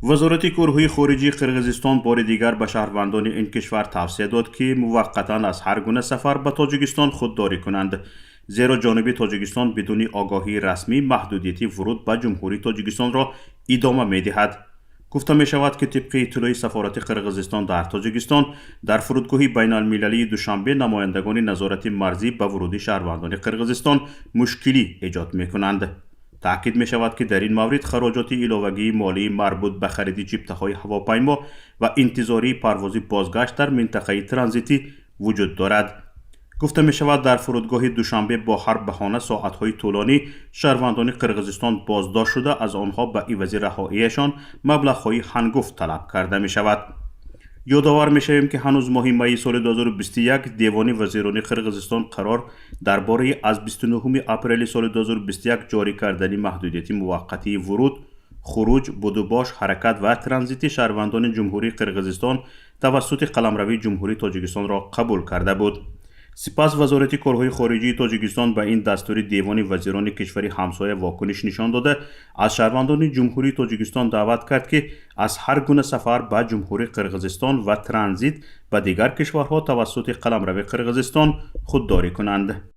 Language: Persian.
وزارت کارهای خارجی قرقیزستان بار دیگر به شهروندان این کشور توصیه داد که موقتا از هر گونه سفر به تاجیکستان خودداری کنند، زیرا جانب تاجیکستان بدون آگاهی رسمی محدودیت ورود به جمهوری تاجیکستان را ادامه می دهد. گفته می شود که طبق اطلاع سفارت قرقیزستان در تاجیکستان در فرودگاه بین المللی دوشنبه نمایندگان نظارت مرزی به ورود شهروندان قرقیزستان مشکلی ایجاد می کنند. تأکید می شود که در این مورد خراجات علاوگی مالی مربوط به خرید جیبته‌های هواپیما و انتظاری پرواز بازگشت در منطقه ترانزیتی وجود دارد. گفته می شود در فرودگاه دوشنبه با هر بهانه ساعت‌های طولانی شهروندان قرقیزستان بازداشت شده از آنها به عوض رهاییشان مبلغ‌های هنگفت طلب کرده می شود. یادآور می شویم که هنوز ماه می سال 2021 دیوان وزیران قرقیزستان قرار درباره از 29 اپریل سال 2021 جاری کردن محدودیت موقتی ورود، خروج، بدوباش، حرکت و ترانزیت شهروندان جمهوری قرقیزستان توسط قلمرو جمهوری تاجیکستان را قبول کرده بود. سپس وزارت کارهای خارجی تاجیکستان به این دستور دیوان وزیران کشور همسایه واکنش نشان داده از شهروندان جمهوری تاجیکستان دعوت کرد که از هر گونه سفر به جمهوری قرقیزستان و ترانزیت به دیگر کشورها توسط قلمرو قرقیزستان خودداری کنند.